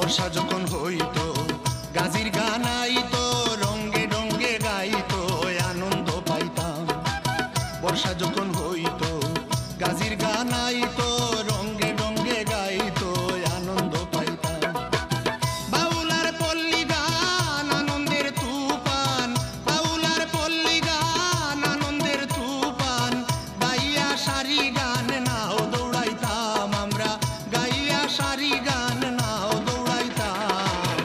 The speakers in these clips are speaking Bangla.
বর্ষা যখন হইতো গাজির গান আইতো, রঙ্গে রঙ্গে গাইতো, আনন্দ পাইতাম। বর্ষা যখন হইতো গাজির গান আইতো, রঙ্গে রঙ্গে গাইতো, আনন্দ পাইতাম। বাউলার পল্লী গান আনন্দের তুফান, বাউলার পল্লী গান আনন্দের তুফান, গাইয়া সারি গান নাও দৌড়াইতাম আমরা, গাইয়া সারি গান নাও দৌড়াইতাম।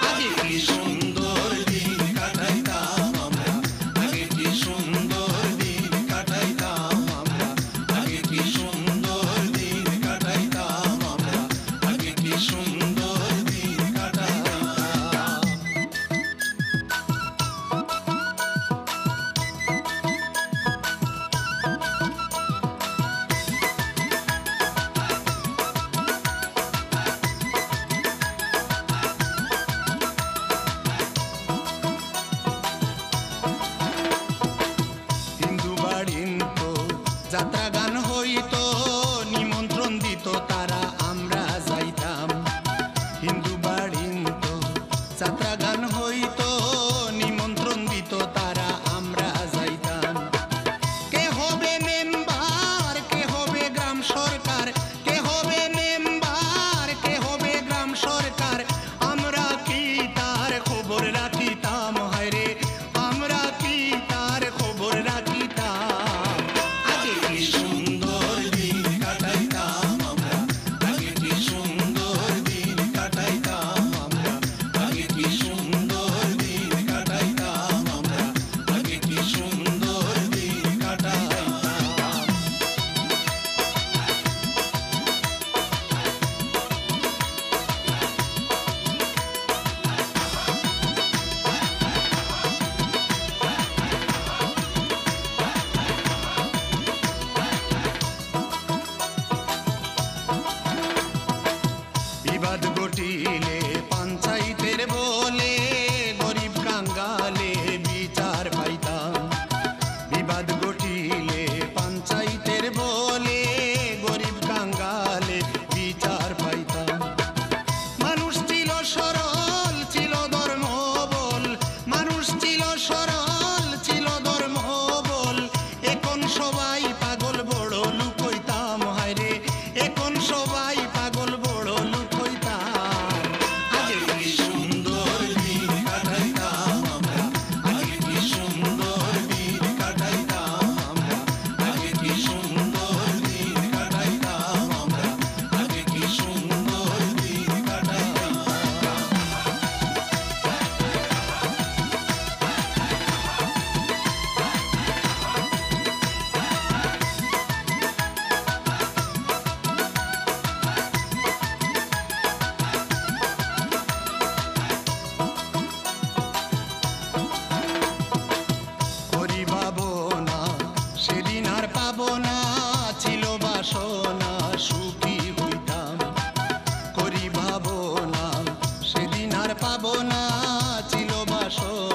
আগে কি সুন্দর দিন কাটাইতাম আমরা, আগে কি সুন্দর দিন কাটাইতাম আমরা, আগে কি সুন্দর দিন কাটাইতাম আমরা, আগে কি সুন্দর দিন কাটাইতাম। হিন্দু বাড়িতো যাত্রা গান হইতো, নিমন্ত্রণ দিত তারা আমরা যাইতাম। হিন্দু বাড়িতো যাত্রা গান হইতো, নিমন্ত্রণ দিত তারা আমরা যাইতাম। কে হবে মেম্বার, কে হবে গ্রাম সরকার, কে হবে মেম্বার, কে হবে গ্রাম সরকার, আমরা কি তার খবর রাখিতাম। হায়রে আমরা কি তার খবর রাখিতাম। আগে কি সুন্দর দিন কাটাইতাম আমরা, আগে কি সুন্দর দিন কাটাইতাম আমরা, আগে কি সুন্দর দিন কাটাইতাম আমরা, আগে কি সুন্দর দিন কাটাইতাম। বিবাদ ঘটিলে পঞ্চায়েতের বলে, গরিব কাঙ্গালে বিচার পাইতাম। বিবাদ ঘটিলে পঞ্চায়েতের বলে, গরিব কাঙ্গালে বিচার পাইতাম। মানুষ ছিল সরল, ছিল ধর্ম বল, মানুষ ছিল সরল, ছিল ধর্ম বল, এখন সবাই পাগল বড় লোক হইতাম। হায়রে এখন সবাই পাগল বড় লোক হইতাম। আগে কি সুন্দর দিন কাটাইতাম আমরা, আগে কি সুন্দর দিন কাটাইতাম আমরা, আগে কি সুন্দর দিন কাটাইতাম আমরা, আগে কি সুন্দর দিন কাটাইতাম। করি ভাবনা সেদিন আর পাবো না, ছিল বাসনা সুখী হইতাম। করি ভাবনা সেদিন আর পাবো না, ছিল বাসনা